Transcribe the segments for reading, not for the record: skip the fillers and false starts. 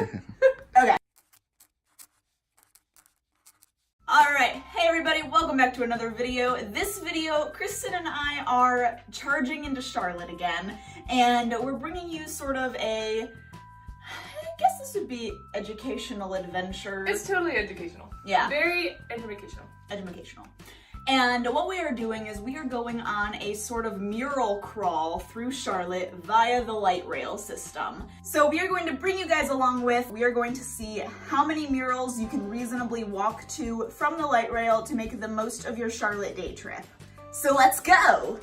Okay. Alright, hey everybody, welcome back to another video. This video, Kristen and I are charging into Charlotte again, and we're bringing you sort of I guess this would be educational adventure. It's totally educational. Yeah. Very educational. Educational. And what we are doing is we are going on a sort of mural crawl through Charlotte via the light rail system. So we are going to bring you guys along with, we are going to see how many murals you can reasonably walk to from the light rail to make the most of your Charlotte day trip. So let's go!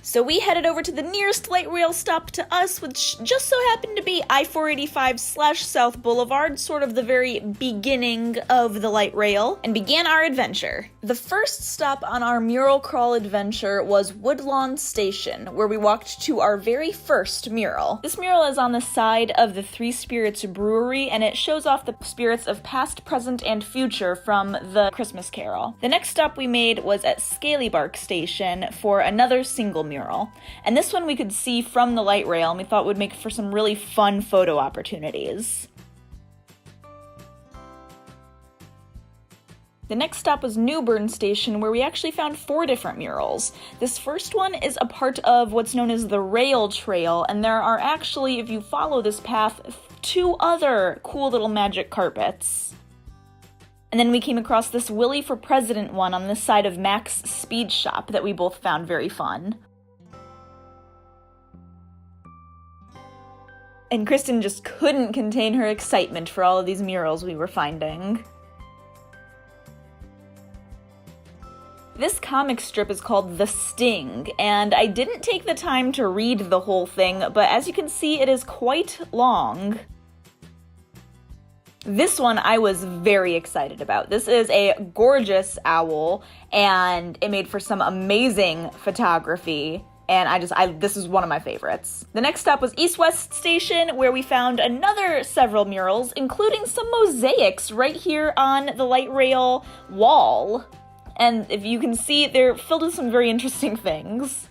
So we headed over to the nearest light rail stop to us, which just so happened to be I-485/South Boulevard, sort of the very beginning of the light rail, and began our adventure. The first stop on our mural crawl adventure was Woodlawn Station, where we walked to our very first mural. This mural is on the side of the Three Spirits Brewery, and it shows off the spirits of past, present, and future from the Christmas Carol. The next stop we made was at Scaly Station for another single mural. And this one we could see from the light rail, and we thought would make for some really fun photo opportunities. The next stop was Byrne Station, where we actually found 4 different murals. This first one is a part of what's known as the Rail Trail, and there are actually, if you follow this path, 2 other cool little magic carpets. And then we came across this Willie for President one on this side of Mac's Speed Shop that we both found very fun. And Kristen just couldn't contain her excitement for all of these murals we were finding. This comic strip is called The Sting, and I didn't take the time to read the whole thing, but as you can see, it is quite long. This one I was very excited about. This is a gorgeous owl, and it made for some amazing photography. And this is one of my favorites. The next stop was East West Station, where we found several murals, including some mosaics right here on the light rail wall. And if you can see, they're filled with some very interesting things.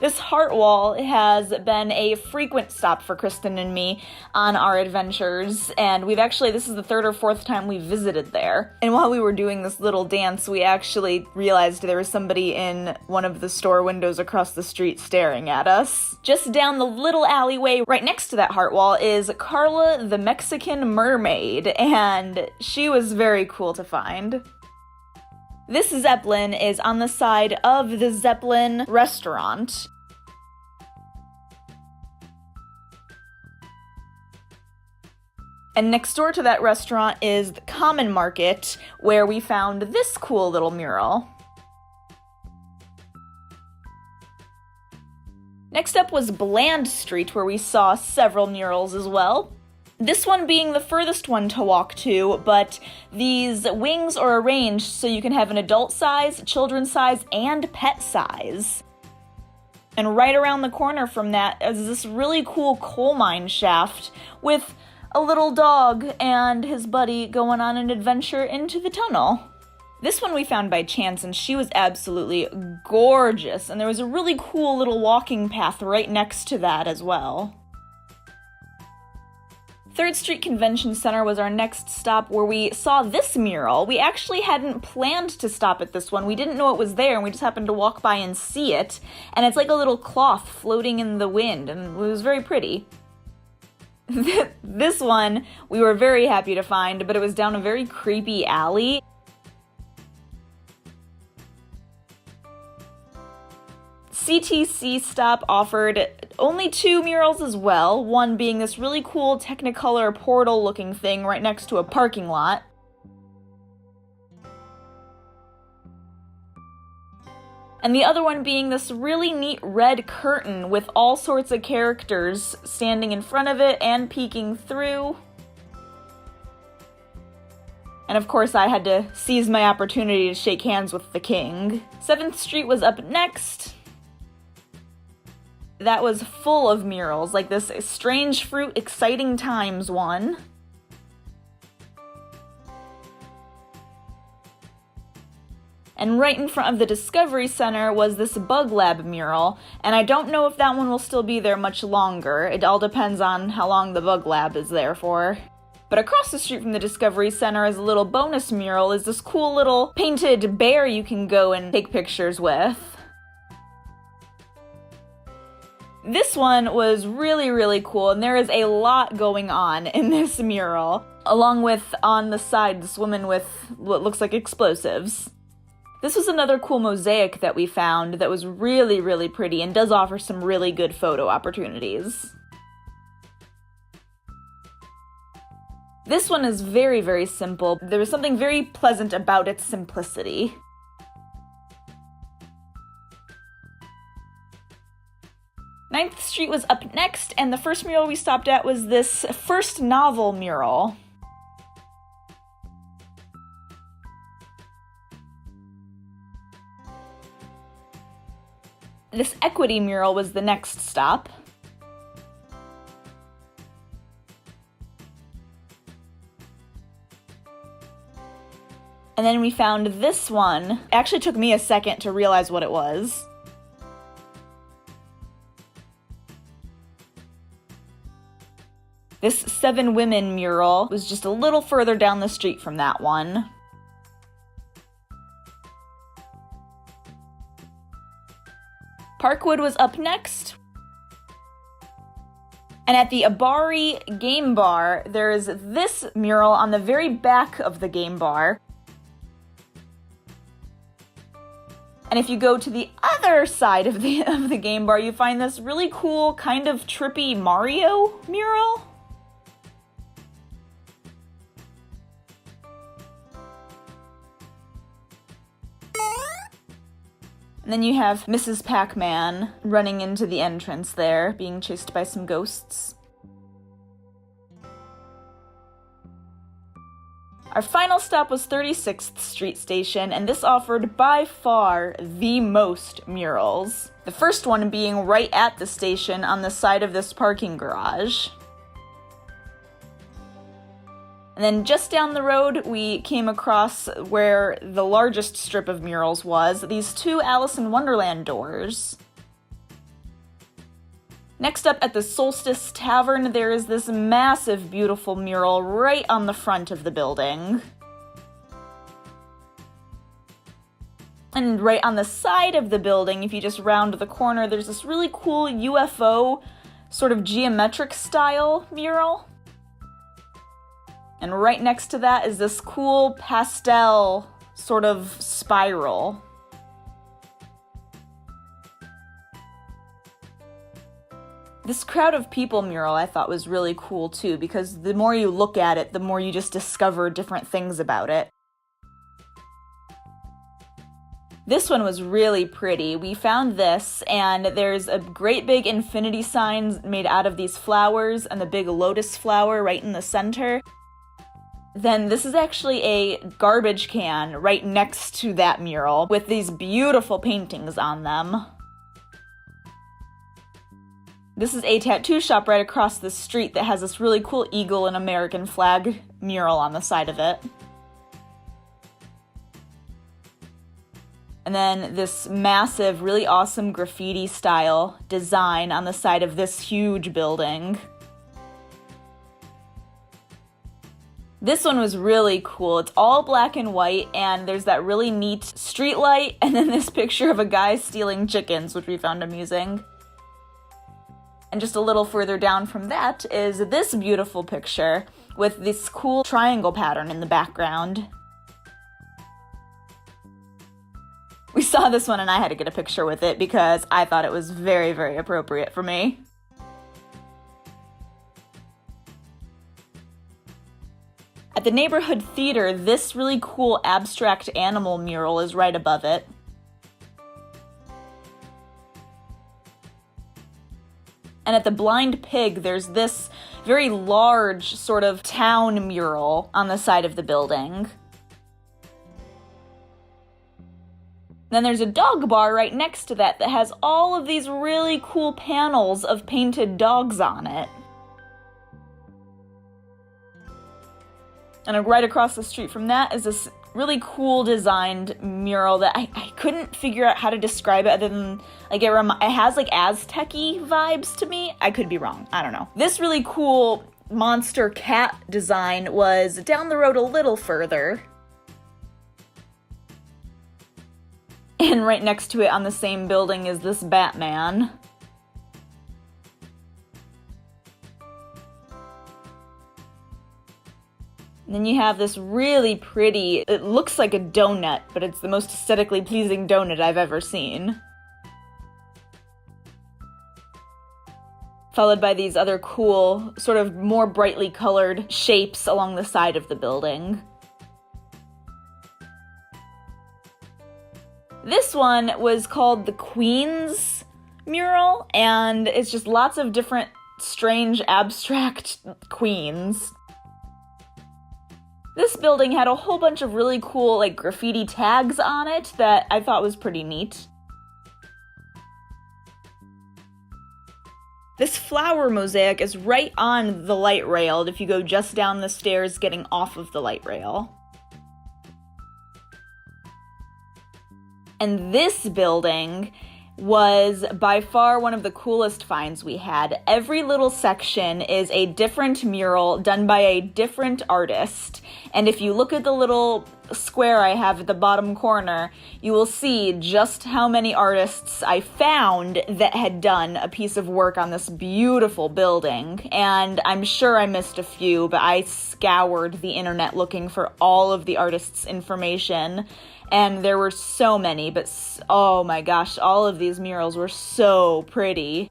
This heart wall has been a frequent stop for Kristen and me on our adventures, and this is the 3rd or 4th time we visited there. And while we were doing this little dance, we actually realized there was somebody in one of the store windows across the street staring at us. Just down the little alleyway right next to that heart wall is Carla the Mexican Mermaid, and she was very cool to find. This Zeppelin is on the side of the Zeppelin restaurant. And next door to that restaurant is the Common Market, where we found this cool little mural. Next up was Bland Street, where we saw several murals as well. This one being the furthest one to walk to, but these wings are arranged so you can have an adult size, children's size, and pet size. And right around the corner from that is this really cool coal mine shaft with a little dog and his buddy going on an adventure into the tunnel. This one we found by chance, and she was absolutely gorgeous, and there was a really cool little walking path right next to that as well. 3rd Street Convention Center was our next stop, where we saw this mural. We actually hadn't planned to stop at this one. We didn't know it was there, and we just happened to walk by and see it. And it's like a little cloth floating in the wind, and it was very pretty. This one we were very happy to find, but it was down a very creepy alley. CTC stop offered only 2 murals as well, one being this really cool Technicolor portal looking thing right next to a parking lot. And the other one being this really neat red curtain with all sorts of characters standing in front of it and peeking through. And of course I had to seize my opportunity to shake hands with the king. 7th Street was up next. That was full of murals, like this Strange Fruit Exciting Times one. And right in front of the Discovery Center was this Bug Lab mural, and I don't know if that one will still be there much longer. It all depends on how long the Bug Lab is there for. But across the street from the Discovery Center as a little bonus mural is this cool little painted bear you can go and take pictures with. This one was really, really cool, and there is a lot going on in this mural, along with, on the side, this woman with what looks like explosives. This was another cool mosaic that we found that was really, really pretty and does offer some really good photo opportunities. This one is very, very simple. There was something very pleasant about its simplicity. Ninth Street was up next, and the first mural we stopped at was this first novel mural. This equity mural was the next stop. And then we found this one. It actually took me a second to realize what it was. This 7 Women mural was just a little further down the street from that one. Parkwood was up next. And at the Abari Game Bar, there's this mural on the very back of the game bar. And if you go to the other side of the game bar, you find this really cool, kind of trippy Mario mural. And then you have Mrs. Pac-Man running into the entrance there, being chased by some ghosts. Our final stop was 36th Street Station, and this offered by far the most murals. The first one being right at the station on the side of this parking garage. And then just down the road, we came across where the largest strip of murals was, these 2 Alice in Wonderland doors. Next up at the Solstice Tavern, there is this massive, beautiful mural right on the front of the building. And right on the side of the building, if you just round the corner, there's this really cool UFO, sort of geometric style mural. And right next to that is this cool pastel sort of spiral. This crowd of people mural I thought was really cool too, because the more you look at it, the more you just discover different things about it. This one was really pretty. We found this, and there's a great big infinity sign made out of these flowers and the big lotus flower right in the center. Then this is actually a garbage can right next to that mural with these beautiful paintings on them. This is a tattoo shop right across the street that has this really cool eagle and American flag mural on the side of it. And then this massive, really awesome graffiti style design on the side of this huge building. This one was really cool. It's all black and white, and there's that really neat street light, and then this picture of a guy stealing chickens, which we found amusing. And just a little further down from that is this beautiful picture with this cool triangle pattern in the background. We saw this one and I had to get a picture with it because I thought it was very, very appropriate for me. At the neighborhood theater, this really cool abstract animal mural is right above it. And at the Blind Pig, there's this very large sort of town mural on the side of the building. Then there's a dog bar right next to that that has all of these really cool panels of painted dogs on it. And right across the street from that is this really cool designed mural that I couldn't figure out how to describe it other than, like, it has, like, Aztec-y vibes to me. I could be wrong. I don't know. This really cool monster cat design was down the road a little further. And right next to it on the same building is this Batman. And then you have this really pretty, it looks like a donut, but it's the most aesthetically pleasing donut I've ever seen. Followed by these other cool, sort of more brightly colored shapes along the side of the building. This one was called the Queen's Mural, and it's just lots of different strange abstract queens. This building had a whole bunch of really cool, like, graffiti tags on it that I thought was pretty neat. This flower mosaic is right on the light rail if you go just down the stairs getting off of the light rail. And this building was by far one of the coolest finds we had. Every little section is a different mural done by a different artist. And if you look at the little square I have at the bottom corner, you will see just how many artists I found that had done a piece of work on this beautiful building. And I'm sure I missed a few, but I scoured the internet looking for all of the artists' information. And there were so many, but oh my gosh, all of these murals were so pretty.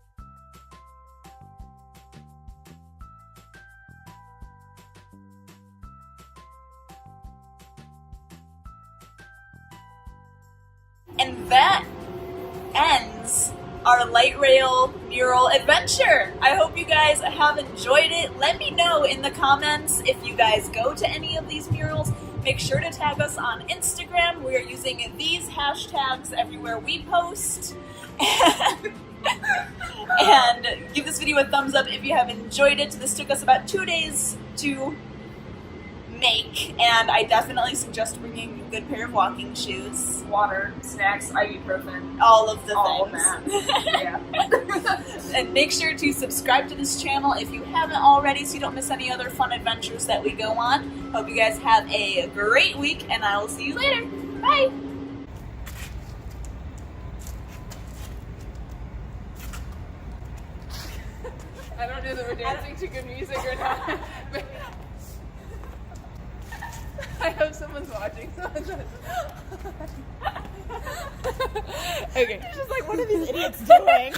And that ends our light rail mural adventure. I hope you guys have enjoyed it. Let me know in the comments if you guys go to any of these murals. Make sure to tag us on Instagram. We are using these hashtags everywhere we post. And give this video a thumbs up if you have enjoyed it. This took us about 2 days to make, and I definitely suggest bringing a good pair of walking shoes. Water, snacks, ibuprofen. All of the all things. Of that. Yeah. And make sure to subscribe to this channel if you haven't already so you don't miss any other fun adventures that we go on. Hope you guys have a great week, and I will see you later. Bye! I don't know that we're dancing to good music or not. But I hope someone's watching. Okay. Just like, what are these idiots doing?